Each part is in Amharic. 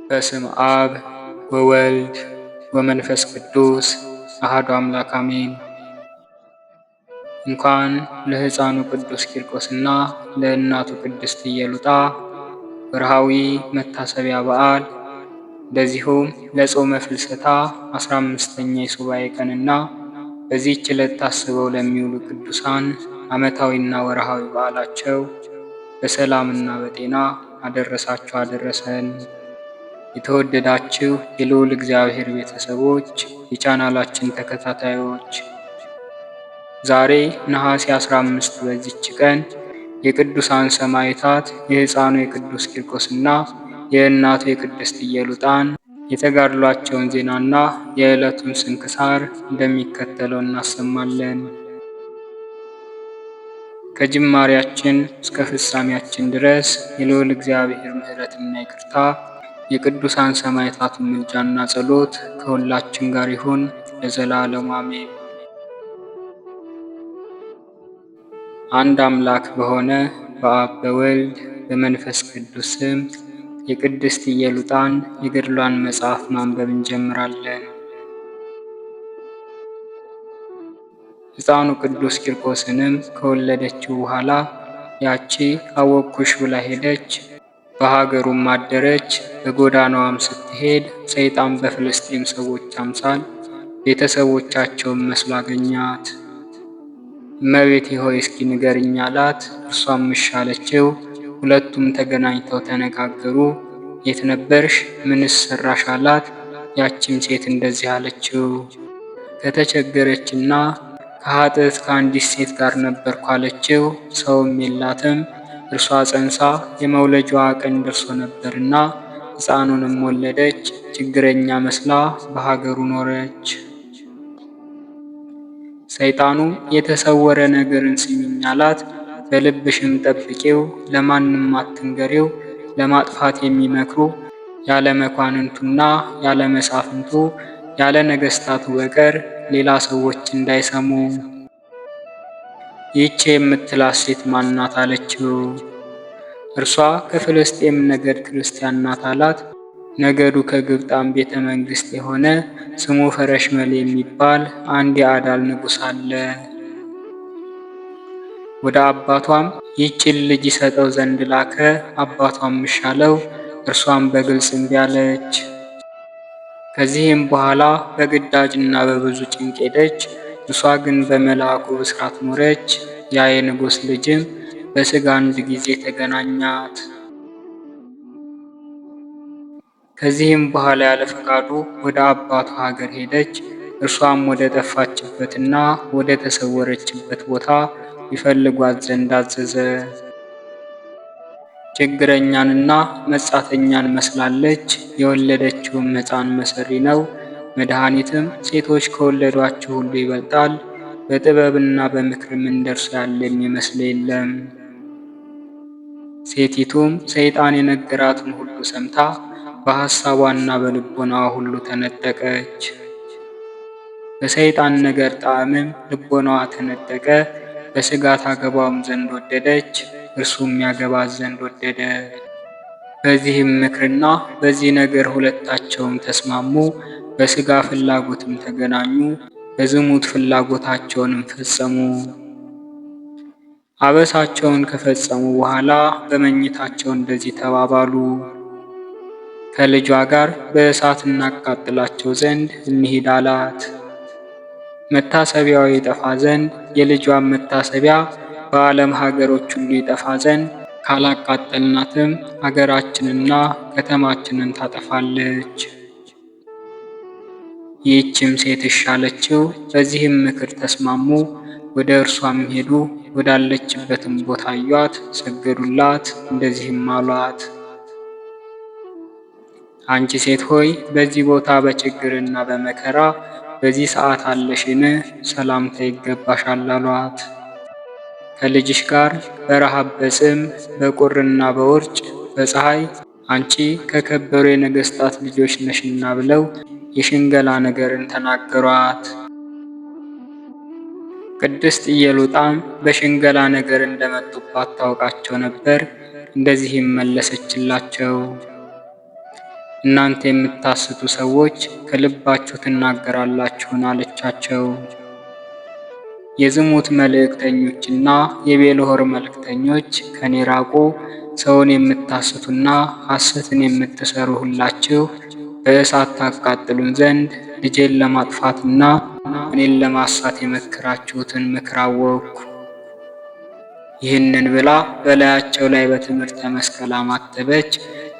በስም አብ ወወልድ ወመንፈስ ቅዱስ አሐዱ አምላክ አሜን። እንኳን ለሕፃኑ ቅዱስ ቂርቆስና ለእናቱ ቅድስት ኢየሉጣ ወርሃዊ መታሰቢያ በዓል እንደዚሁም ለጾመ ፍልሰታ 15ኛ የሱባዔ ቀንና በዚህች ዕለት ታስበው ለሚውሉ ቅዱሳን ዓመታዊና ወርሃዊ በዓላቸው በሰላምና በጤና አደረሳችሁ አደረሰን። የተወደዳችሁ የልዑል እግዚአብሔር ቤተሰቦች፣ የቻናላችን ተከታታዮች ዛሬ ነሐሴ 15 በዚች ቀን የቅዱሳን ሰማዕታት የሕፃኑ የቅዱስ ቂርቆስና የእናቱ የቅድስት ኢየሉጣን የተጋድሏቸውን ዜናና የዕለቱን ስንክሳር እንደሚከተለው እናሰማለን። ከጅማሬያችን እስከ ፍጻሜያችን ድረስ የልዑል እግዚአብሔር ምሕረትና ይቅርታ የቅዱሳን ሰማዕታት ምልጃና ጸሎት ከሁላችን ጋር ይሁን ለዘላለሙ አሜን። አንድ አምላክ በሆነ በአብ በወልድ በመንፈስ ቅዱስ ስም የቅድስት ኢየሉጣን የገድሏን መጽሐፍ ማንበብ እንጀምራለን። ሕፃኑ ቅዱስ ቂርቆስንም ከወለደችው በኋላ ያቺ አወቅኩሽ ብላ ሄደች። በሀገሩም አደረች። በጎዳናዋም ስትሄድ ሰይጣን በፍልስጤም ሰዎች አምሳል ቤተሰቦቻቸውን መስሎ አገኛት። እመቤቴ ሆይ እስኪ ንገሪኝ አላት። እርሷም እሺ አለችው። ሁለቱም ተገናኝተው ተነጋገሩ። የት ነበርሽ? ምንስ ሰራሽ አላት። ያቺም ሴት እንደዚህ አለችው፣ ከተቸገረችና ከኃጥእት ከአንዲት ሴት ጋር ነበርኩ አለችው። ሰውም የላትም። እርሷ ጸንሳ የመውለጃዋ ቀን ደርሶ ነበርና ሕፃኑንም ወለደች። ችግረኛ መስላ በሀገሩ ኖረች። ሰይጣኑ የተሰወረ ነገርን ስሚኝ አላት። በልብሽም ጠብቂው፣ ለማንም አትንገሪው። ለማጥፋት የሚመክሩ ያለ መኳንንቱና ያለ መሳፍንቱ ያለ ነገሥታቱ በቀር ሌላ ሰዎች እንዳይሰሙ። ይህች የምትላት ሴት ማናት አለችው። እርሷ ከፍልስጤም ነገድ ክርስቲያን ናት አላት። ነገዱ ከግብጣም ቤተ መንግሥት የሆነ ስሙ ፈረሽመል የሚባል አንድ የአዳል ንጉሥ አለ። ወደ አባቷም ይህችን ልጅ ይሰጠው ዘንድ ላከ። አባቷም እሺ አለው። እርሷም በግልጽ እምቢ አለች። ከዚህም በኋላ በግዳጅና በብዙ ጭንቅ ሄደች። እርሷ ግን በመልአኩ ብስራት ኖረች። ያ የንጉሥ ልጅም በሥጋ አንድ ጊዜ ተገናኛት። ከዚህም በኋላ ያለ ፈቃዱ ወደ አባቷ ሀገር ሄደች። እርሷም ወደ ጠፋችበትና ወደ ተሰወረችበት ቦታ ይፈልጓት ዘንድ አዘዘ። ችግረኛንና መጻተኛን መስላለች። የወለደችውም ሕፃን መሰሪ ነው። መድኃኒትም ሴቶች ከወለዷቸው ሁሉ ይበልጣል። በጥበብና በምክርም እንደርሱ ያለ የሚመስል የለም። ሴቲቱም ሰይጣን የነገራትን ሁሉ ሰምታ በሐሳቧና በልቦናዋ ሁሉ ተነጠቀች። በሰይጣን ነገር ጣዕምም ልቦናዋ ተነጠቀ። በሥጋ ታገባውም ዘንድ ወደደች፣ እርሱም ያገባት ዘንድ ወደደ። በዚህም ምክርና በዚህ ነገር ሁለታቸውም ተስማሙ። በሥጋ ፍላጎትም ተገናኙ፣ በዝሙት ፍላጎታቸውንም ፈጸሙ። አበሳቸውን ከፈጸሙ በኋላ በመኝታቸው እንደዚህ ተባባሉ፣ ከልጇ ጋር በእሳት እናቃጥላቸው ዘንድ እንሂድ አላት። መታሰቢያው ይጠፋ ዘንድ የልጇን መታሰቢያ በዓለም ሀገሮች ሁሉ ይጠፋ ዘንድ ካላቃጠልናትም ሀገራችንና ከተማችንን ታጠፋለች። ይህችም ሴት እሺ አለችው። በዚህም ምክር ተስማሙ። ወደ እርሷም ሄዱ። ወዳለችበትም ቦታ አዩአት፣ ሰገዱላት፣ እንደዚህም አሏት፣ አንቺ ሴት ሆይ በዚህ ቦታ በችግርና በመከራ በዚህ ሰዓት አለሽን? ሰላምታ ይገባሻል አሏት። ከልጅሽ ጋር በረሃብ በጽም በቁርና በውርጭ በፀሐይ አንቺ ከከበሩ የነገሥታት ልጆች ነሽና ብለው የሽንገላ ነገርን ተናገሯት። ቅድስት ኢየሉጣም በሽንገላ ነገር እንደመጡባት ታውቃቸው ነበር። እንደዚህም መለሰችላቸው፣ እናንተ የምታስቱ ሰዎች ከልባችሁ ትናገራላችሁን አለቻቸው። የዝሙት መልእክተኞችና የቤልሆር መልእክተኞች ከኔ ራቁ፣ ሰውን የምታስቱና ሐሰትን የምትሰሩ ሁላችሁ በእሳት ታቃጥሉን ዘንድ ልጄን ለማጥፋትና እኔን ለማሳት የመከራችሁትን ምክር አወቅኩ። ይህንን ብላ በላያቸው ላይ በትምህርተ መስቀል አማተበች።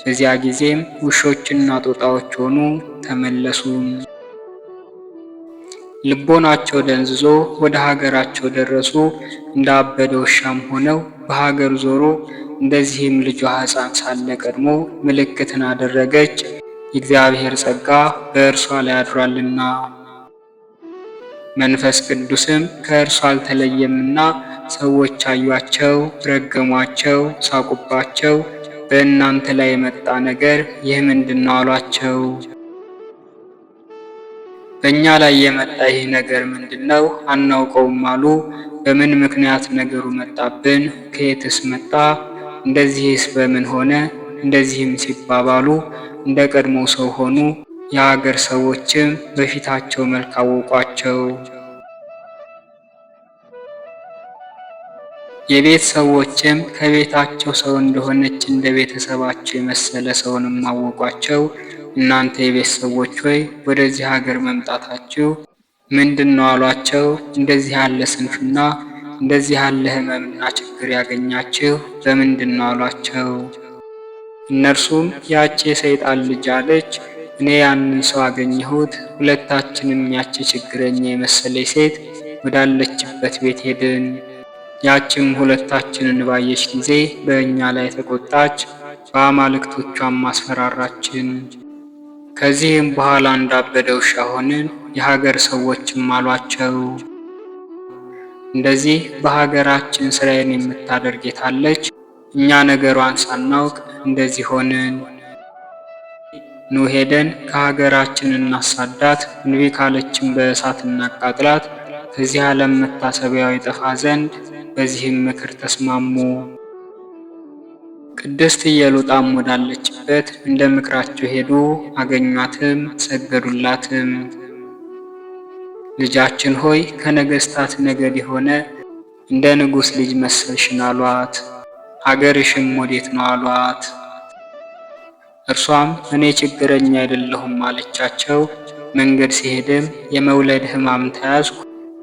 በዚያ ጊዜም ውሾችና ጦጣዎች ሆኑ፣ ተመለሱም። ልቦናቸው ደንዝዞ ወደ ሀገራቸው ደረሱ። እንዳበደ ውሻም ሆነው በሀገር ዞሮ። እንደዚህም ልጇ ሕፃን ሳለ ቀድሞ ምልክትን አደረገች፣ የእግዚአብሔር ጸጋ በእርሷ ላይ አድሯልና መንፈስ ቅዱስም ከእርሷ አልተለየምና ሰዎች አዩአቸው፣ ረገሟቸው፣ ሳቁባቸው። በእናንተ ላይ የመጣ ነገር ይህ ምንድን ነው አሏቸው። በእኛ ላይ የመጣ ይህ ነገር ምንድን ነው? አናውቀውም አሉ። በምን ምክንያት ነገሩ መጣብን? ከየትስ መጣ? እንደዚህስ በምን ሆነ? እንደዚህም ሲባባሉ እንደ ቀድሞ ሰው ሆኑ። የሀገር ሰዎችም በፊታቸው መልክ አወቋቸው። የቤት ሰዎችም ከቤታቸው ሰው እንደሆነች እንደ ቤተሰባቸው የመሰለ ሰውንም አወቋቸው። እናንተ የቤት ሰዎች ሆይ ወደዚህ ሀገር መምጣታችሁ ምንድን ነው አሏቸው። እንደዚህ ያለ ስንፍና እንደዚህ ያለ ሕመምና ችግር ያገኛችሁ በምንድን ነው አሏቸው። እነርሱም ያቺ የሰይጣን ልጅ አለች። እኔ ያንን ሰው አገኘሁት። ሁለታችንም ያቺ ችግረኛ የመሰለች ሴት ወዳለችበት ቤት ሄድን። ያችም ሁለታችንን ባየች ጊዜ በእኛ ላይ ተቆጣች፣ በአማልክቶቿም አስፈራራችን። ከዚህም በኋላ እንዳበደ ውሻ ሆንን። የሀገር ሰዎችም አሏቸው፣ እንደዚህ በሀገራችን ስራዬን የምታደርግ የታለች? እኛ ነገሯን ሳናውቅ እንደዚህ ሆንን። ኑ ሄደን ከሀገራችን እናሳዳት፣ እንቢ ካለችን በእሳት እናቃጥላት፣ ከዚህ ዓለም መታሰቢያው ይጠፋ ዘንድ። በዚህም ምክር ተስማሙ። ቅድስት ኢየሉጣም ወዳለችበት እንደ ምክራቸው ሄዱ። አገኟትም፣ ሰገዱላትም። ልጃችን ሆይ ከነገስታት ነገድ የሆነ እንደ ንጉሥ ልጅ መሰልሽን አሏት። ሀገርሽም ወዴት ነው አሏት። እርሷም እኔ ችግረኛ አይደለሁም አለቻቸው። መንገድ ሲሄድም የመውለድ ሕማም ተያዝኩ፣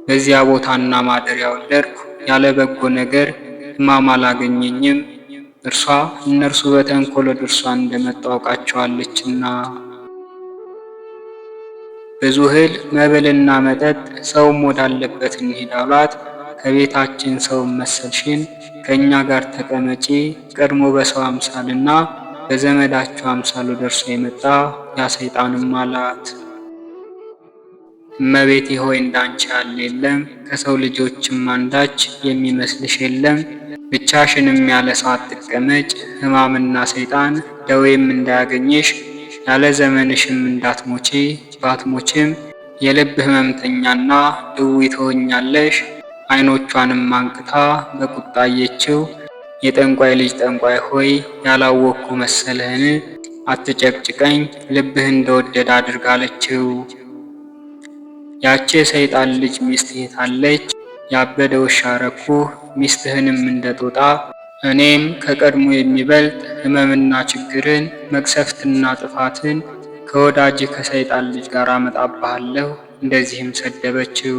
በዚያ ቦታና ማደሪያ ወለድኩ። ያለ በጎ ነገር ሕማም አላገኘኝም። እርሷ እነርሱ በተንኮል ወደ እርሷ እንደመጡ አውቃቸዋለችና። ብዙ እህል መብልና መጠጥ ሰውም ወዳለበት እንሂድ አሏት። ከቤታችን ሰውም መሰልሽን፣ ከእኛ ጋር ተቀመጪ። ቀድሞ በሰው አምሳልና በዘመዳቸው አምሳል ወደ እርሷ የመጣ ያ ሰይጣንም አላት፣ እመቤቴ ሆይ እንዳንቺ ያለ የለም፣ ከሰው ልጆችም አንዳች የሚመስልሽ የለም። ብቻሽንም ያለ ሰው አትቀመጭ፣ ሕማምና ሰይጣን ደዌም እንዳያገኝሽ፣ ያለ ዘመንሽም እንዳትሞቺ። ባትሞችም የልብ ሕመምተኛና ድውይ ትሆኛለሽ። ዓይኖቿንም አንቅታ በቁጣ አየችው። የጠንቋይ ልጅ ጠንቋይ ሆይ ያላወቅኩ መሰለህን? አትጨቅጭቀኝ፣ ልብህ እንደወደደ አድርግ አለችው። ያቺ የሰይጣን ልጅ ሚስት የታለች? ያበደ ውሻ ረኩህ፣ ሚስትህንም እንደ ጦጣ። እኔም ከቀድሞ የሚበልጥ ሕመምና ችግርን መቅሰፍትና ጥፋትን ከወዳጅ ከሰይጣን ልጅ ጋር አመጣብሃለሁ። እንደዚህም ሰደበችው።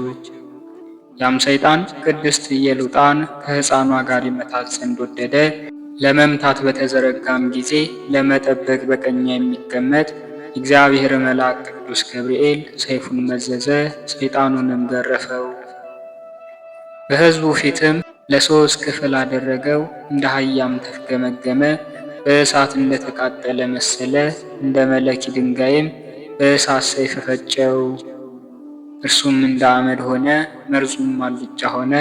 ያም ሰይጣን ቅድስት ኢየሉጣን ከሕፃኗ ጋር ይመታት ዘንድ ወደደ። ለመምታት በተዘረጋም ጊዜ ለመጠበቅ በቀኛ የሚቀመጥ እግዚአብሔር መልአክ ቅዱስ ገብርኤል ሰይፉን መዘዘ፣ ሰይጣኑንም ገረፈው። በሕዝቡ ፊትም ለ3 ክፍል አደረገው። እንደ አህያም ተፍገመገመ፣ በእሳት እንደተቃጠለ መሰለ። እንደ መለኪ ድንጋይም በእሳት ሰይፍ ፈጨው። እርሱም እንደ አመድ ሆነ፣ መርዙም አልጫ ሆነ።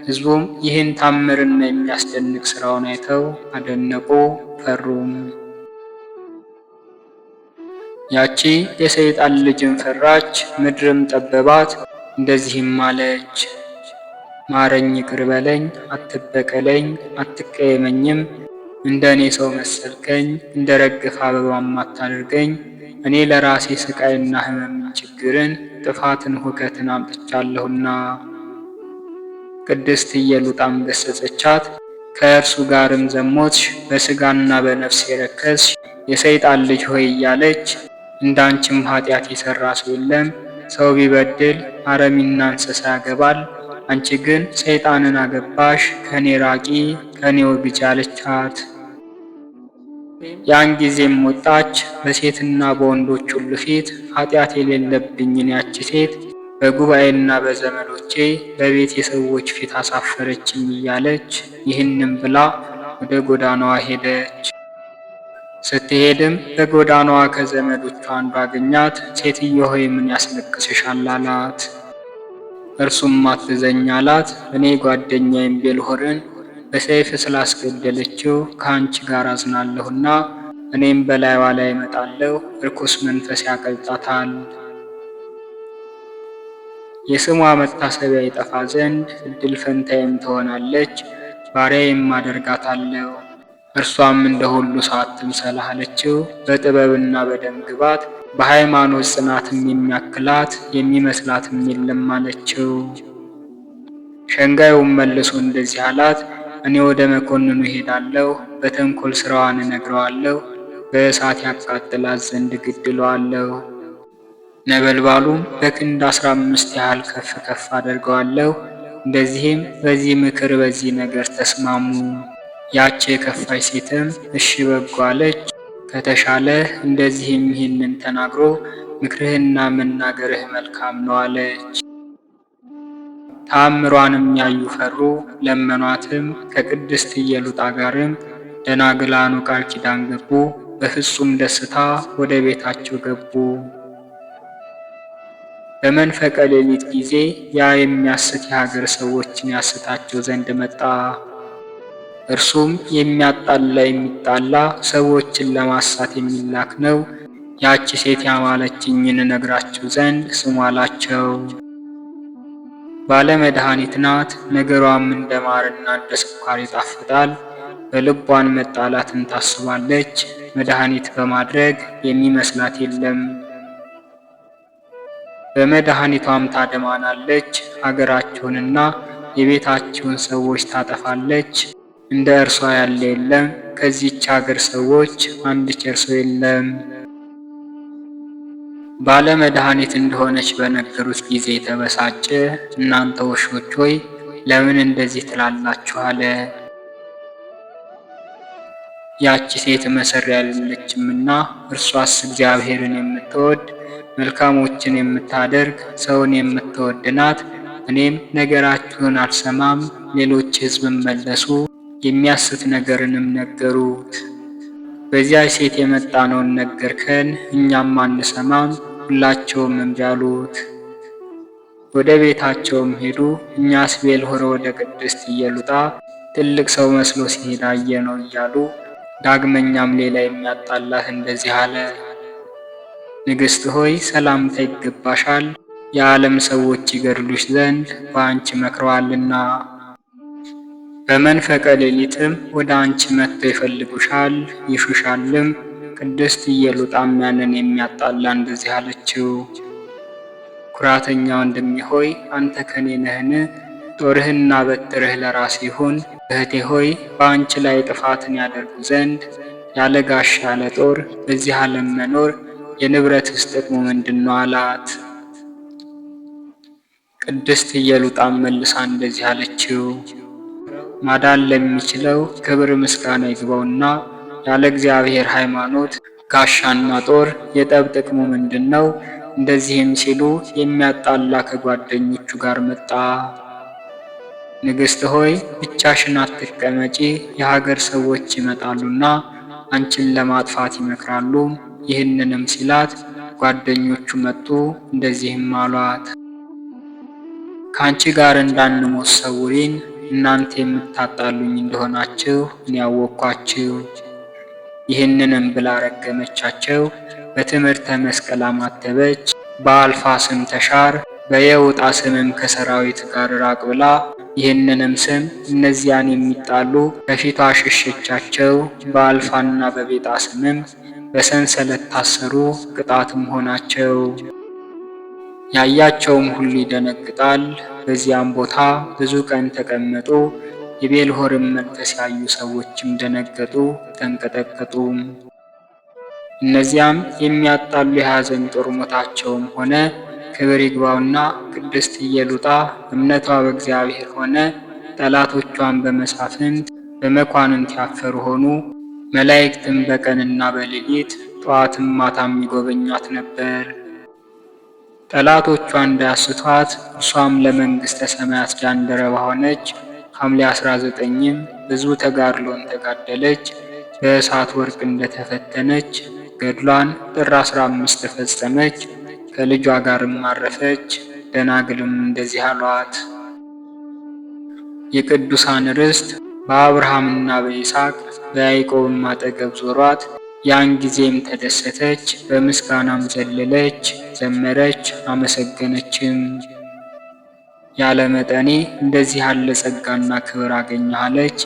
ሕዝቡም ይህን ታምርና የሚያስደንቅ ሥራውን አይተው አደነቁ፣ ፈሩም። ያቺ የሰይጣን ልጅን ፈራች፣ ምድርም ጠበባት። እንደዚህም አለች፣ ማረኝ፣ ይቅር በለኝ፣ አትበቀለኝ፣ አትቀየመኝም። እንደ እኔ ሰው መሰልከኝ፣ እንደ ረገፈ አበባም አታድርገኝ። እኔ ለራሴ ስቃይና ሕመምን፣ ችግርን፣ ጥፋትን፣ ሁከትን አምጥቻለሁና። ቅድስት ኢየሉጣም ገሰጸቻት። ከእርሱ ጋርም ዘሞትሽ፣ በሥጋና በነፍስ የረከስሽ የሰይጣን ልጅ ሆይ እያለች እንዳንቺም ኃጢአት የሠራ ሰው የለም። ሰው ቢበድል አረሚና እንስሳ ያገባል፣ አንቺ ግን ሰይጣንን አገባሽ፣ ከኔ ራቂ፣ ከኔ ወግጂ አለቻት። ያን ጊዜም ወጣች፣ በሴትና በወንዶች ሁሉ ፊት ኃጢአት የሌለብኝን ያቺ ሴት በጉባኤና በዘመዶቼ በቤት የሰዎች ፊት አሳፈረችኝ እያለች ይህንም ብላ ወደ ጎዳናዋ ሄደች። ስትሄድም በጎዳናዋ ከዘመዶቿ አንዱ አገኛት። ሴትዮ ሆይ ምን ያስለቅስሻል አላት። እርሱም አትዘኝ አላት። እኔ ጓደኛዬን ቤልሆርን በሰይፍ ስላስገደለችው ከአንቺ ጋር አዝናለሁና እኔም በላይዋ ላይ እመጣለሁ፣ ርኩስ መንፈስ ያቀልጣታል። የስሟ መታሰቢያ ይጠፋ ዘንድ እድል ፈንታዬም ትሆናለች፣ ባሪያዬም አደርጋታለሁ። እርሷም እንደ ሁሉ ሰው አትምሰልህ አለችው። በጥበብና በደም ግባት በሃይማኖት ጽናትም የሚያክላት የሚመስላትም የለም አለችው። ሸንጋዩም መልሶ እንደዚህ አላት፣ እኔ ወደ መኮንኑ እሄዳለሁ፣ በተንኮል ስራዋን እነግረዋለሁ፣ በእሳት ያቃጥላት ዘንድ ግድለዋለሁ። ነበልባሉም በክንድ 15 ያህል ከፍ ከፍ አደርገዋለሁ። እንደዚህም በዚህ ምክር በዚህ ነገር ተስማሙ። ያች የከፋች ሴትም እሺ በጎ አለች። ከተሻለህ እንደዚህም ይህንን ተናግሮ ምክርህና መናገርህ መልካም ነው አለች። ተአምሯንም ያዩ ፈሩ፣ ለመኗትም። ከቅድስት ኢየሉጣ ጋርም ደናግላኑ ቃል ኪዳን ገቡ። በፍጹም ደስታ ወደ ቤታቸው ገቡ። በመንፈቀ ሌሊት ጊዜ ያ የሚያስት የሀገር ሰዎችን ያስታቸው ዘንድ መጣ። እርሱም የሚያጣላ የሚጣላ ሰዎችን ለማሳት የሚላክ ነው። ያቺ ሴት ያማለችኝን እነግራችሁ ዘንድ ስሙ አላቸው። ባለመድኃኒት ናት፣ ነገሯም እንደ ማርና እንደ ስኳር ይጣፍጣል። በልቧን መጣላትን ታስባለች፣ መድኃኒት በማድረግ የሚመስላት የለም። በመድኃኒቷም ታደማናለች፣ ሀገራችሁንና የቤታችሁን ሰዎች ታጠፋለች። እንደ እርሷ ያለ የለም፣ ከዚህች ሀገር ሰዎች አንድ ቸር ሰው የለም። ባለመድኃኒት እንደሆነች በነገሩት ጊዜ ተበሳጨ። እናንተ ውሾች ሆይ ለምን እንደዚህ ትላላችሁ አለ። ያቺ ሴት መሰሪያ አይደለችምና እርሷስ እግዚአብሔርን የምትወድ መልካሞችን የምታደርግ ሰውን የምትወድ ናት። እኔም ነገራችሁን አልሰማም። ሌሎች ሕዝብም መለሱ፣ የሚያስት ነገርንም ነገሩት። በዚያ ሴት የመጣነውን ነገርከን፣ እኛም አንሰማም። ሁላቸውም እምቢ አሉት። ወደ ቤታቸውም ሄዱ። እኛስ ቤልሆር ወደ ቅድስት ኢየሉጣ ትልቅ ሰው መስሎ ሲሄድ አየነው እያሉ ዳግመኛም ሌላ የሚያጣላህ እንደዚህ አለ። ንግሥት ሆይ ሰላምታ ይገባሻል፣ የዓለም ሰዎች ይገድሉሽ ዘንድ በአንቺ መክረዋልና። በመንፈቀ ሌሊትም ወደ አንቺ መጥተው ይፈልጉሻል ይሹሻልም። ቅድስት ኢየሉጣም ያንን የሚያጣላ እንደዚህ አለችው። ኩራተኛ ወንድሜ ሆይ አንተ ከኔ ነህን? ጦርህና በትርህ ለራስ ይሁን። እህቴ ሆይ በአንቺ ላይ ጥፋትን ያደርጉ ዘንድ ያለ ጋሻ ያለ ጦር በዚህ ዓለም መኖር የንብረትስ ጥቅሙ ምንድን ነው አላት። ቅድስት ኢየሉጣም መልሳ እንደዚህ አለችው። ማዳን ለሚችለው ክብር ምስጋና ይግባውና ያለ እግዚአብሔር ሃይማኖት ጋሻና ጦር የጠብ ጥቅሙ ምንድን ነው? እንደዚህም ሲሉ የሚያጣላ ከጓደኞቹ ጋር መጣ። ንግሥት ሆይ ብቻሽን አትቀመጪ፣ የሀገር ሰዎች ይመጣሉና አንቺን ለማጥፋት ይመክራሉ። ይህንንም ሲላት ጓደኞቹ መጡ፣ እንደዚህም አሏት፣ ከአንቺ ጋር እንዳንሞት ሰውሪን። እናንተ የምታጣሉኝ እንደሆናችሁ እኔ ያወቅኳችሁ። ይህንንም ብላ ረገመቻቸው። በትምህርተ መስቀል አማተበች። በአልፋ ስም ተሻር፣ በየውጣ ስምም ከሰራዊት ጋር ራቅ ብላ ይህንንም ስም እነዚያን የሚጣሉ ከፊቷ ሸሸቻቸው። በአልፋና በቤጣ ስምም በሰንሰለት ታሰሩ፣ ቅጣትም ሆናቸው። ያያቸውም ሁሉ ይደነግጣል። በዚያም ቦታ ብዙ ቀን ተቀመጡ። የቤልሆርን መንፈስ ያዩ ሰዎችም ደነገጡ፣ ተንቀጠቀጡ። እነዚያም የሚያጣሉ የሐዘን ጦር ሞታቸውም ሆነ። ክብር ይግባውና ቅድስት ኢየሉጣ እምነቷ በእግዚአብሔር ሆነ። ጠላቶቿን በመሳፍንት በመኳንንት ያፈሩ ሆኑ። መላእክትም በቀንና በሌሊት ጠዋትም ማታም ይጎበኟት ነበር። ጠላቶቿ እንዳያስቷት እርሷም ለመንግሥተ ሰማያት ጃንደረባ ሆነች። ሐምሌ 19ም ብዙ ተጋድሎን ተጋደለች። በእሳት ወርቅ እንደተፈተነች ገድሏን ጥር 15 ተፈጸመች። ከልጇ ጋርም አረፈች። ደናግልም እንደዚህ አሏት። የቅዱሳን ርስት በአብርሃምና በይስሐቅ በያዕቆብም አጠገብ ዞሯት። ያን ጊዜም ተደሰተች፣ በምስጋናም ዘለለች፣ ዘመረች፣ አመሰገነችም። ያለ መጠኔ እንደዚህ ያለ ጸጋና ክብር አገኘሁ አለች።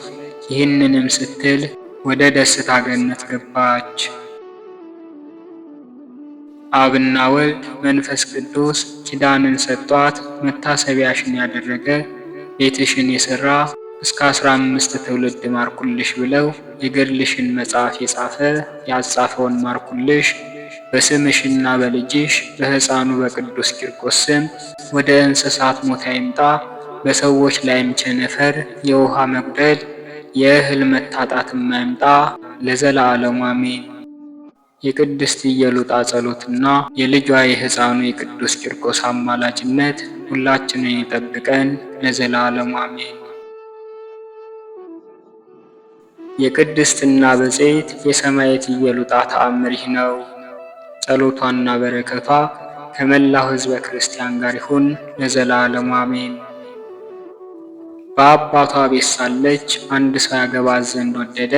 ይህንንም ስትል ወደ ደስታ ገነት ገባች። አብና ወልድ መንፈስ ቅዱስ ኪዳንን ሰጧት። መታሰቢያሽን ያደረገ ቤትሽን የሠራ እስከ 15 ትውልድ ማርኩልሽ ብለው የገድልሽን መጽሐፍ የጻፈ ያጻፈውን ማርኩልሽ። በስምሽና በልጅሽ በሕፃኑ በቅዱስ ቂርቆስ ስም ወደ እንስሳት ሞት አይምጣ፣ በሰዎች ላይም ቸነፈር፣ የውሃ መጉደል፣ የእህል መታጣትም አይምጣ፣ ለዘላለሙ አሜን። የቅድስት ኢየሉጣ ጸሎትና የልጇ የሕፃኑ የቅዱስ ቂርቆስ አማላጅነት ሁላችንን ይጠብቀን ለዘላለሙ አሜን። የቅድስትና ብፅዕት የሰማዕት ኢየሉጣ ተአምር ይህ ነው። ጸሎቷና በረከቷ ከመላው ሕዝበ ክርስቲያን ጋር ይሁን ለዘላለሙ አሜን። በአባቷ ቤት ሳለች አንድ ሰው ያገባት ዘንድ ወደደ፣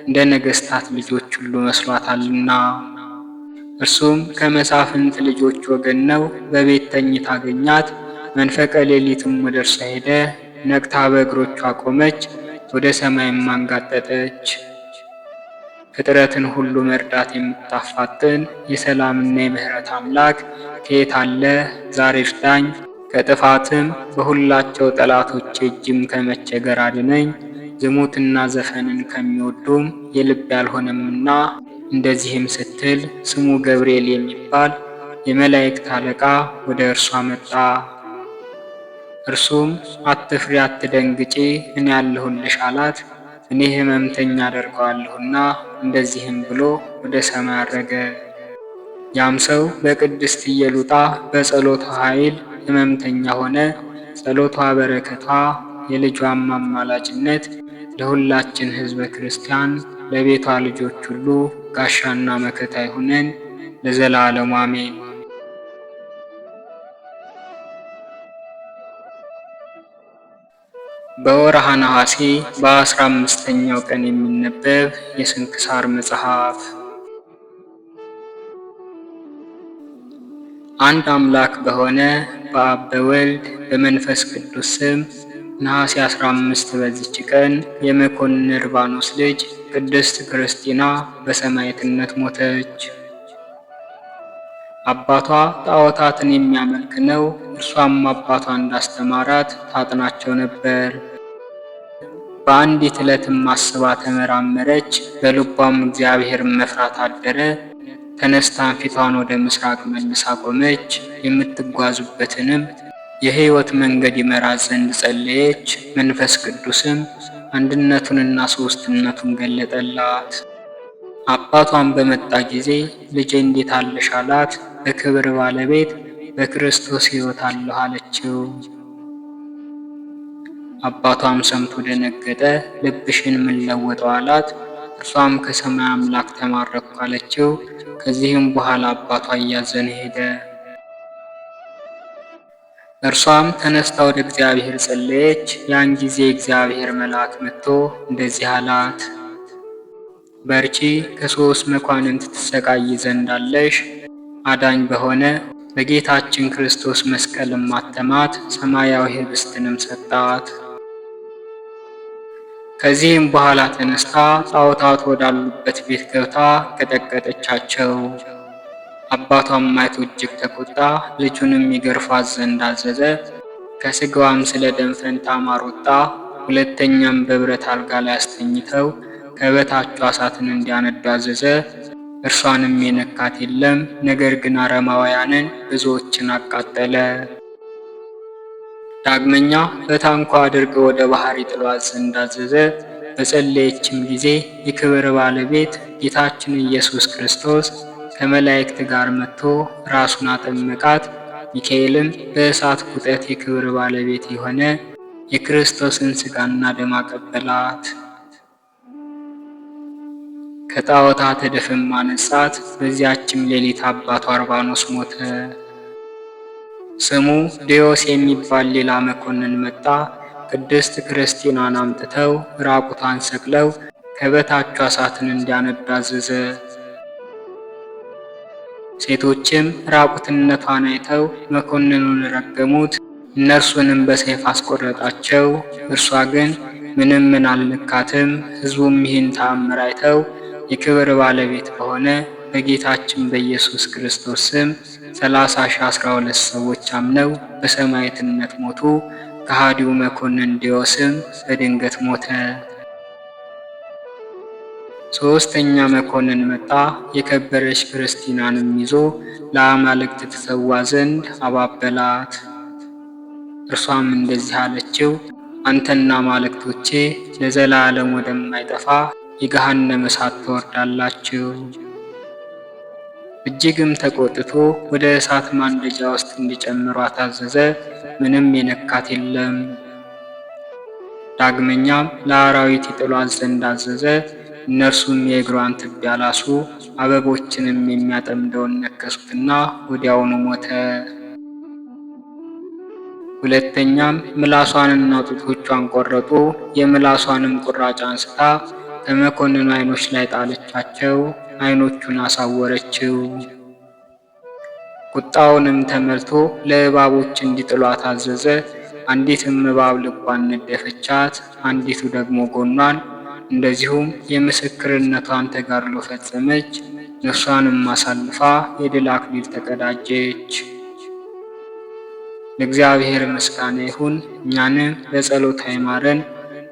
እንደ ነገሥታት ልጆች ሁሉ መስሏታልና። እርሱም ከመሳፍንት ልጆች ወገን ነው። በቤት ተኝታ አገኛት። መንፈቀ ሌሊትም ወደ እርሷ ሄደ። ነቅታ በእግሮቿ ቆመች፣ ወደ ሰማይም አንጋጠጠች። ፍጥረትን ሁሉ መርዳት የምታፋጥን የሰላምና የምሕረት አምላክ ከየት አለ? ዛሬ እርዳኝ፣ ከጥፋትም በሁላቸው ጠላቶች እጅም ከመቸገር አድነኝ። ዝሙትና ዘፈንን ከሚወዱም የልብ ያልሆነምና። እንደዚህም ስትል ስሙ ገብርኤል የሚባል የመላእክት አለቃ ወደ እርሷ መጣ። እርሱም አትፍሪ፣ አትደንግጪ፣ እኔ ያለሁልሽ አላት። እኔ ሕመምተኛ አደርገዋለሁና። እንደዚህም ብሎ ወደ ሰማይ አረገ። ያም ሰው በቅድስት ኢየሉጣ በጸሎቷ ኃይል ሕመምተኛ ሆነ። ጸሎቷ፣ በረከቷ፣ የልጇም አማላጅነት ለሁላችን ሕዝበ ክርስቲያን ለቤቷ ልጆች ሁሉ ጋሻና መከታ ይሁነን ለዘላለሙ አሜን። በወርሃ ነሐሴ በ15ኛው ቀን የሚነበብ የስንክሳር መጽሐፍ። አንድ አምላክ በሆነ በአብ በወልድ በመንፈስ ቅዱስ ስም ነሐሴ 15 በዚች ቀን የመኮንን እርባኖስ ልጅ ቅድስት ክርስቲና በሰማዕትነት ሞተች። አባቷ ጣዖታትን የሚያመልክ ነው። እርሷም አባቷ እንዳስተማራት ታጥናቸው ነበር። በአንዲት ዕለትም አስባ ተመራመረች። በልቧም እግዚአብሔርን መፍራት አደረ። ተነስታን ፊቷን ወደ ምስራቅ መልሳ ቆመች። የምትጓዙበትንም የሕይወት መንገድ ይመራት ዘንድ ጸለየች። መንፈስ ቅዱስም አንድነቱንና ሦስትነቱን ገለጠላት። አባቷን በመጣ ጊዜ ልጄ እንዴት አለሽ አላት። በክብር ባለቤት በክርስቶስ ሕይወት አለሁ አለችው። አባቷም ሰምቶ ደነገጠ። ልብሽን ምን ለወጠው አላት። እርሷም ከሰማይ አምላክ ተማረኩ አለችው። ከዚህም በኋላ አባቷ እያዘነ ሄደ። እርሷም ተነስታ ወደ እግዚአብሔር ጸለየች። ያን ጊዜ እግዚአብሔር መልአክ መጥቶ እንደዚህ አላት፣ በርቺ፣ ከሦስት መኳንንት ትሰቃይ ዘንድ አለሽ። አዳኝ በሆነ በጌታችን ክርስቶስ መስቀልም ማተማት፣ ሰማያዊ ኅብስትንም ሰጣት። ከዚህም በኋላ ተነስታ ጣዖታት ወዳሉበት ቤት ገብታ ቀጠቀጠቻቸው። አባቷም አይቶ እጅግ ተቆጣ። ልጁንም ይገርፋት ዘንድ አዘዘ። ከስጋዋም ስለ ደም ፈንታ ማር ወጣ። ሁለተኛም በብረት አልጋ ላይ አስተኝተው ከበታቿ እሳትን እንዲያነዱ አዘዘ። እርሷንም የነካት የለም። ነገር ግን አረማውያንን ብዙዎችን አቃጠለ። ዳግመኛ በታንኳ አድርገው ወደ ባህር ይጥሏት ዘንድ አዘዘ። በጸለየችም ጊዜ የክብር ባለቤት ጌታችን ኢየሱስ ክርስቶስ ከመላእክት ጋር መጥቶ ራሱን አጠመቃት። ሚካኤልም በእሳት ቁጠት የክብር ባለቤት የሆነ የክርስቶስን ሥጋና ደም አቀበላት። ከጣዖታት እድፍም አነጻት። በዚያችም ሌሊት አባቱ አርባኖስ ሞተ። ስሙ ዴዮስ የሚባል ሌላ መኮንን መጣ። ቅድስት ክርስቲናን አምጥተው ራቁቷን ሰቅለው ከበታቿ እሳትን እንዲያነዱ አዘዘ። ሴቶችም ራቁትነቷን አይተው መኮንኑን ረገሙት። እነርሱንም በሰይፍ አስቆረጣቸው። እርሷ ግን ምንም አልነካትም። ሕዝቡም ይህን ተአምር አይተው የክብር ባለቤት በሆነ በጌታችን በኢየሱስ ክርስቶስ ስም 30,012 ሰዎች አምነው በሰማዕትነት ሞቱ። ከሃዲው መኮንን ዴዮስም በድንገት ሞተ። ሦስተኛ መኮንን መጣ። የከበረች ክርስቲናንም ይዞ ለአማልክት ትሰዋ ዘንድ አባበላት። እርሷም እንደዚህ አለችው፣ አንተና አማልክቶቼ ለዘላለም ወደማይጠፋ የገሃነመ እሳት ትወርዳላችሁ። እጅግም ተቆጥቶ ወደ እሳት ማንደጃ ውስጥ እንዲጨምሯት አዘዘ። ምንም የነካት የለም። ዳግመኛም ለአራዊት ይጥሏት ዘንድ አዘዘ። እነርሱም የእግሯን ትቢያ ላሱ። አበቦችንም የሚያጠምደውን ነከሱትና ወዲያውኑ ሞተ። ሁለተኛም ምላሷንና ጡቶቿን ቆረጡ። የምላሷንም ቁራጭ አንስታ ከመኮንኑ ዓይኖች ላይ ጣለቻቸው። ዓይኖቹን አሳወረችው። ቁጣውንም ተመልቶ ለእባቦች እንዲጥሏት አዘዘ። አንዲትም እባብ ልቧን ነደፈቻት፣ አንዲቱ ደግሞ ጎኗን። እንደዚሁም የምስክርነቷን ተጋድሎ ፈጸመች። ነፍሷንም አሳልፋ የድል አክሊል ተቀዳጀች። ለእግዚአብሔር ምስጋና ይሁን። እኛንም በጸሎቷ ይማረን፣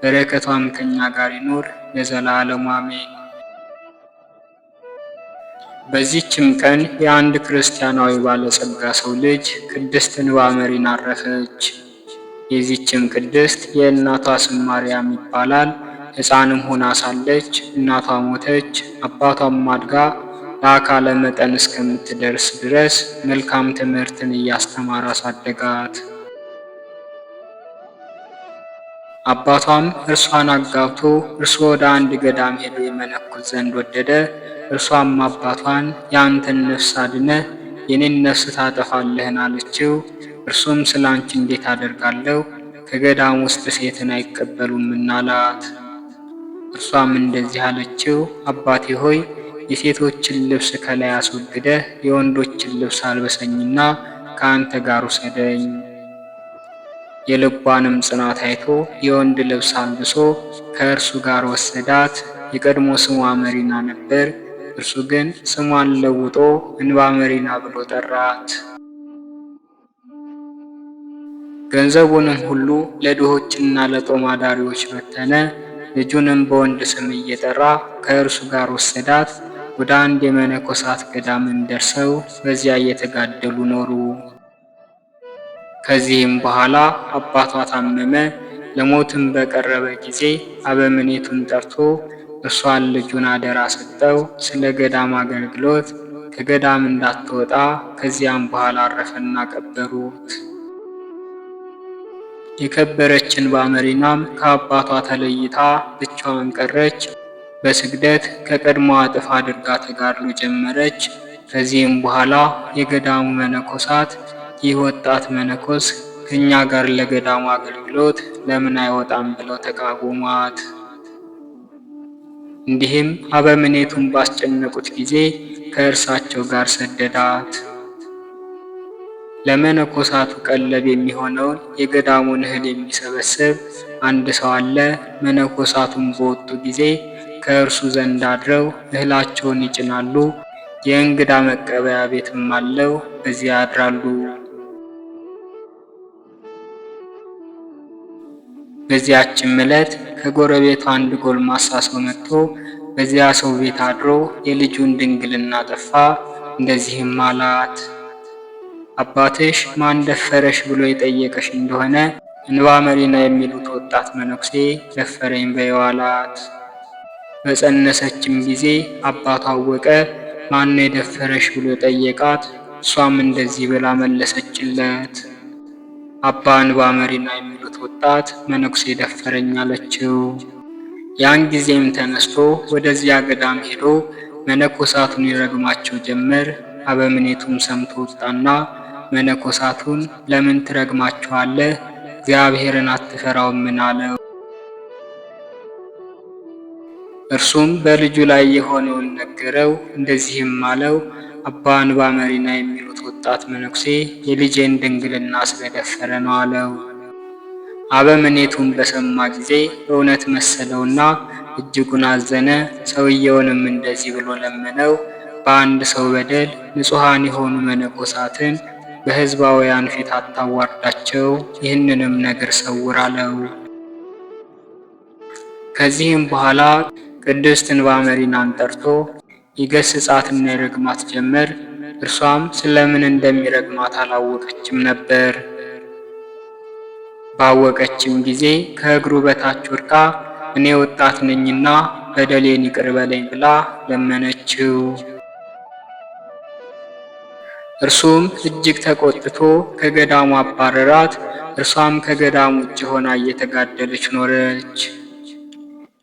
በረከቷም ከኛ ጋር ይኑር ለዘላለሙ አሜን። በዚህችም ቀን የአንድ ክርስቲያናዊ ባለጸጋ ሰው ልጅ ቅድስት ንባመሪን አረፈች። የዚህችም ቅድስት የእናቷ ስም ማርያም ይባላል። ሕፃንም ሆና ሳለች እናቷ ሞተች። አባቷም አድጋ ለአካለ መጠን እስከምትደርስ ድረስ መልካም ትምህርትን እያስተማረ አሳደጋት። አባቷም እርሷን አጋብቶ እርሱ ወደ አንድ ገዳም ሄዶ ይመነኩስ ዘንድ ወደደ። እርሷም አባቷን የአንተን ነፍስ አድነህ የኔን ነፍስ ታጠፋለህን አለችው። እርሱም ስለ አንቺ እንዴት አደርጋለሁ? ከገዳም ውስጥ ሴትን አይቀበሉምና አላት። እርሷም እንደዚህ አለችው፣ አባቴ ሆይ የሴቶችን ልብስ ከላይ አስወግደህ የወንዶችን ልብስ አልበሰኝና ከአንተ ጋር ውሰደኝ። የልቧንም ጽናት አይቶ የወንድ ልብስ አልብሶ ከእርሱ ጋር ወሰዳት። የቀድሞ ስሟ መሪና ነበር። እርሱ ግን ስሟን ለውጦ እንባ መሪና ብሎ ጠራት። ገንዘቡንም ሁሉ ለድሆችና ለጦም አዳሪዎች በተነ። ልጁንም በወንድ ስም እየጠራ ከእርሱ ጋር ወሰዳት። ወደ አንድ የመነኮሳት ገዳምም ደርሰው በዚያ እየተጋደሉ ኖሩ። ከዚህም በኋላ አባቷ ታመመ። ለሞትም በቀረበ ጊዜ አበምኔቱን ጠርቶ እርሷን ልጁን አደራ ሰጠው። ስለ ገዳም አገልግሎት ከገዳም እንዳትወጣ። ከዚያም በኋላ አረፈና ቀበሩት። የከበረችን ባመሪናም ከአባቷ ተለይታ ብቻዋን ቀረች። በስግደት ከቀድሞዋ እጥፍ አድርጋ ተጋድሎ ጀመረች። ከዚህም በኋላ የገዳሙ መነኮሳት ይህ ወጣት መነኮስ ከእኛ ጋር ለገዳሙ አገልግሎት ለምን አይወጣም ብለው ተቃወሟት። እንዲህም አበምኔቱን ባስጨነቁት ጊዜ ከእርሳቸው ጋር ሰደዳት። ለመነኮሳቱ ቀለብ የሚሆነውን የገዳሙን እህል የሚሰበስብ አንድ ሰው አለ። መነኮሳቱም በወጡ ጊዜ ከእርሱ ዘንድ አድረው እህላቸውን ይጭናሉ። የእንግዳ መቀበያ ቤትም አለው፣ በዚያ ያድራሉ። በዚያችም ዕለት ከጎረቤቱ አንድ ጎልማሳ ሰው መጥቶ በዚያ ሰው ቤት አድሮ የልጁን ድንግልና ጠፋ። እንደዚህም አላት፣ አባትሽ ማን ደፈረሽ ብሎ የጠየቀሽ እንደሆነ እንባ መሪና የሚሉት ወጣት መነኩሴ ደፈረኝ በይው አላት። በጸነሰችም ጊዜ አባቷ አወቀ። ማን የደፈረሽ ብሎ ጠየቃት። እሷም እንደዚህ ብላ መለሰችለት፣ አባ እንባ መሪና የሚሉት ወጣት መነኩሴ ደፈረኝ አለችው። ያን ጊዜም ተነስቶ ወደዚያ ገዳም ሄዶ መነኮሳቱን ይረግማቸው ጀመር። አበምኔቱም ሰምቶ ወጣና መነኮሳቱን ለምን ትረግማቸዋለህ? እግዚአብሔርን አትፈራውምን? አለው። እርሱም በልጁ ላይ የሆነውን ነገረው። እንደዚህም አለው፣ አባ እንባ መሪና የሚሉት ወጣት መነኩሴ የልጄን ድንግልና ስለደፈረ ነው አለው። አበምኔቱም በሰማ ጊዜ እውነት መሰለውና እጅጉን አዘነ። ሰውየውንም እንደዚህ ብሎ ለመነው፣ በአንድ ሰው በደል ንጹሐን የሆኑ መነኮሳትን በሕዝባውያን ፊት አታዋርዳቸው፣ ይህንንም ነገር ሰውር አለው። ከዚህም በኋላ ቅድስት እንባ መሪናን ጠርቶ ይገስጻትና ይረግማት ጀመር። እርሷም ስለምን እንደሚረግማት አላወቀችም ነበር። ባወቀችም ጊዜ ከእግሩ በታች ወድቃ እኔ ወጣት ነኝና በደሌን ይቅር በለኝ ብላ ለመነችው። እርሱም እጅግ ተቆጥቶ ከገዳሙ አባረራት። እርሷም ከገዳሙ ውጭ ሆና እየተጋደለች ኖረች።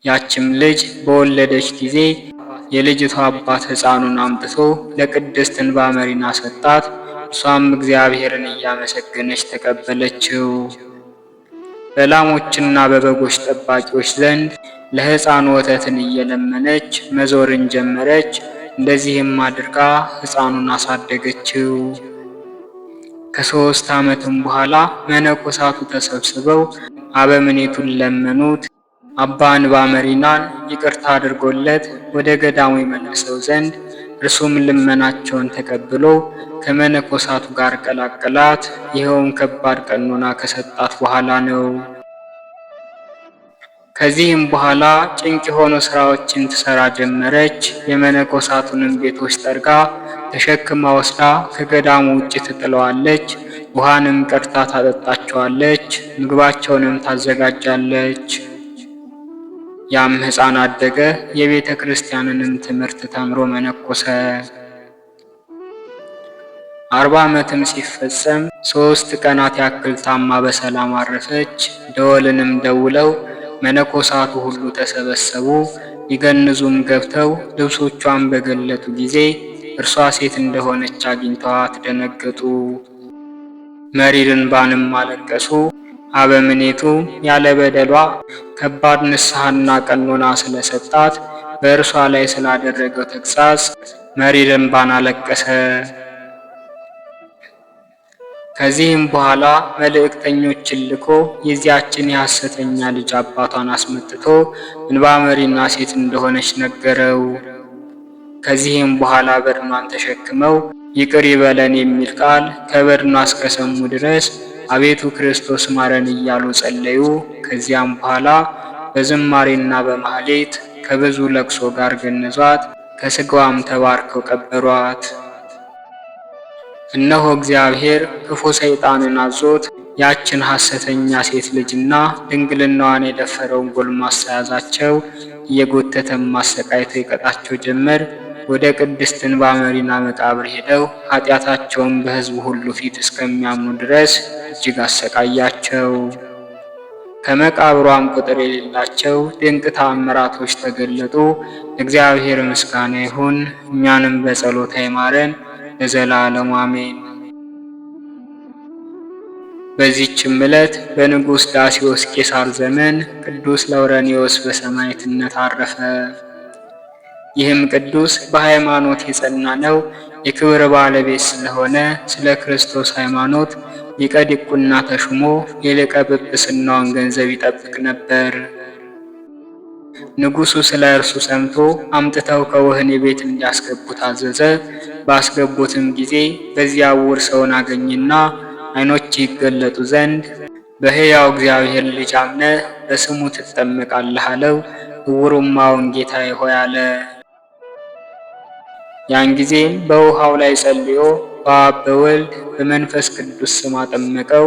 ያችም ልጅ በወለደች ጊዜ የልጅቷ አባት ሕፃኑን አምጥቶ ለቅድስት እንባ መሪና ሰጣት። እሷም እግዚአብሔርን እያመሰገነች ተቀበለችው። በላሞችና በበጎች ጠባቂዎች ዘንድ ለሕፃኑ ወተትን እየለመነች መዞርን ጀመረች። እንደዚህም አድርጋ ሕፃኑን አሳደገችው። ከ3 ዓመትም በኋላ መነኮሳቱ ተሰብስበው አበምኔቱን ለመኑት። አባ እንባ መሪናን ይቅርታ አድርጎለት ወደ ገዳሙ ይመልሰው ዘንድ እርሱም ልመናቸውን ተቀብሎ ከመነኮሳቱ ጋር ቀላቀላት። ይኸውም ከባድ ቀኖና ከሰጣት በኋላ ነው። ከዚህም በኋላ ጭንቅ የሆኑ ስራዎችን ትሰራ ጀመረች። የመነኮሳቱንም ቤቶች ጠርጋ ተሸክማ ወስዳ ከገዳሙ ውጭ ትጥለዋለች። ውሃንም ቀድታ ታጠጣቸዋለች። ምግባቸውንም ታዘጋጃለች። ያም ሕፃን አደገ። የቤተ ክርስቲያንንም ትምህርት ተምሮ መነኮሰ። 40 ዓመትም ሲፈጸም 3 ቀናት ያክል ታማ በሰላም አረፈች። ደወልንም ደውለው መነኮሳቱ ሁሉ ተሰበሰቡ። ሊገንዙም ገብተው ልብሶቿን በገለጡ ጊዜ እርሷ ሴት እንደሆነች አግኝተዋት ደነገጡ። መሪር እንባንም አለቀሱ። አበምኔቱ ያለ በደሏ ከባድ ንስሐና ቀኖና ስለሰጣት በእርሷ ላይ ስላደረገው ተግሣጽ መሪር እንባን አለቀሰ። ከዚህም በኋላ መልእክተኞችን ልኮ የዚያችን የሐሰተኛ ልጅ አባቷን አስመጥቶ እንባ መሪና ሴት እንደሆነች ነገረው። ከዚህም በኋላ በድኗን ተሸክመው ይቅር ይበለን የሚል ቃል ከበድኗ እስከሰሙ ድረስ አቤቱ ክርስቶስ ማረን እያሉ ጸለዩ። ከዚያም በኋላ በዝማሬና በማህሌት ከብዙ ለቅሶ ጋር ገነዟት። ከስጋዋም ተባርከው ቀበሯት። እነሆ እግዚአብሔር ክፉ ሰይጣንን አዞት ያችን ሐሰተኛ ሴት ልጅና ድንግልናዋን የደፈረውን ጎልማሳ ያዛቸው። እየጎተተም ማሰቃይቶ ይቀጣቸው ጀመር። ወደ ቅድስት እንባ መሪና መቃብር ሄደው ኃጢአታቸውን በሕዝቡ ሁሉ ፊት እስከሚያምኑ ድረስ እጅግ አሰቃያቸው። ከመቃብሯም ቁጥር የሌላቸው ድንቅ ተአምራቶች ተገለጡ። እግዚአብሔር ምስጋና ይሁን፣ እኛንም በጸሎታ ይማረን ለዘላለሙ አሜን። በዚህችም ዕለት በንጉሥ ዳስዮስ ቄሳር ዘመን ቅዱስ ለውረኒዮስ በሰማዕትነት አረፈ። ይህም ቅዱስ በሃይማኖት የጸና ነው። የክብር ባለቤት ስለሆነ ስለ ክርስቶስ ሃይማኖት ሊቀ ዲቁና ተሹሞ የሊቀ ጵጵስናውን ገንዘብ ይጠብቅ ነበር። ንጉሡ ስለ እርሱ ሰምቶ አምጥተው ከወህኒ ቤት እንዲያስገቡት አዘዘ። ባስገቡትም ጊዜ በዚያ ዕውር ሰውን አገኝና ዓይኖች ይገለጡ ዘንድ በሕያው እግዚአብሔር ልጅ አምነህ በስሙ ትጠመቃለህ አለው። ዕውሩም አዎን ጌታዬ ሆይ አለ። ያን ጊዜም በውሃው ላይ ጸልዮ በአብ በወልድ በመንፈስ ቅዱስ ስም አጠመቀው።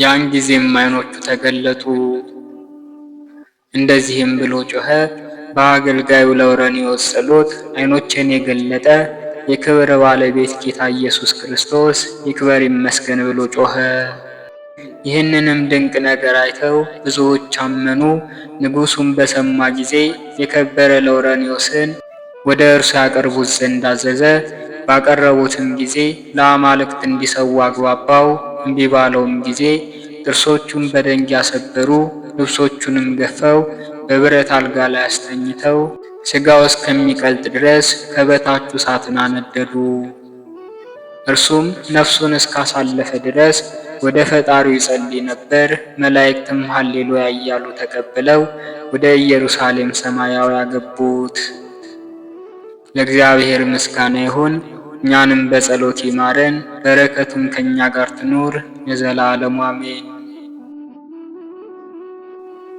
ያን ጊዜም ዓይኖቹ ተገለጡ። እንደዚህም ብሎ ጮኸ። በአገልጋዩ ለውረኒዎስ ጸሎት ዓይኖቼን የገለጠ የክብር ባለቤት ጌታ ኢየሱስ ክርስቶስ ይክበር ይመስገን ብሎ ጮኸ። ይህንንም ድንቅ ነገር አይተው ብዙዎች አመኑ። ንጉሡም በሰማ ጊዜ የከበረ ለውረኒዎስን ወደ እርሱ ያቀርቡት ዘንድ አዘዘ። ባቀረቡትም ጊዜ ለአማልክት እንዲሰዋ አግባባው። እምቢ ባለውም ጊዜ ጥርሶቹን በደንጊያ ሰበሩ። ልብሶቹንም ገፈው በብረት አልጋ ላይ አስተኝተው ሥጋው እስከሚቀልጥ ድረስ ከበታቹ እሳትን አነደዱ። እርሱም ነፍሱን እስካሳለፈ ድረስ ወደ ፈጣሪው ይጸልይ ነበር። መላእክትም ሃሌሉያ እያሉ ተቀብለው ወደ ኢየሩሳሌም ሰማያዊ ያገቡት። ለእግዚአብሔር ምስጋና ይሁን። እኛንም በጸሎት ይማረን፣ በረከቱም ከእኛ ጋር ትኑር ለዘላለሙ አሜን።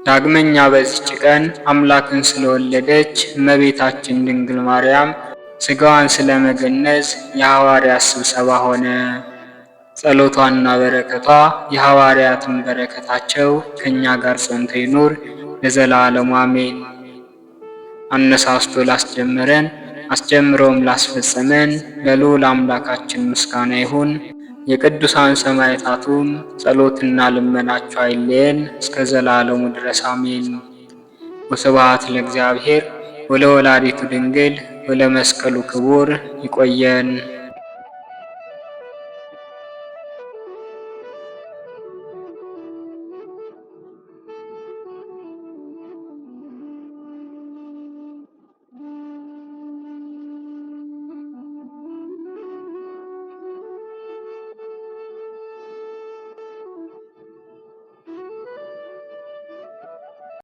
ዳግመኛ በዚች ቀን አምላክን ስለወለደች እመቤታችን ድንግል ማርያም ሥጋዋን ስለመገነዝ የሐዋርያት ስብሰባ ሆነ። ጸሎቷና በረከቷ የሐዋርያትን በረከታቸው ከእኛ ጋር ጸንቶ ይኑር ለዘላለሙ አሜን። አነሳስቶ ላስጀመረን አስጀምሮም ላስፈጸመን ለልዑል አምላካችን ምስጋና ይሁን። የቅዱሳን ሰማዕታቱም ጸሎትና ልመናቸው አይለየን እስከ ዘላለሙ ድረስ አሜን። ወስብሐት ለእግዚአብሔር ወለወላዲቱ ድንግል ወለመስቀሉ ክቡር። ይቆየን።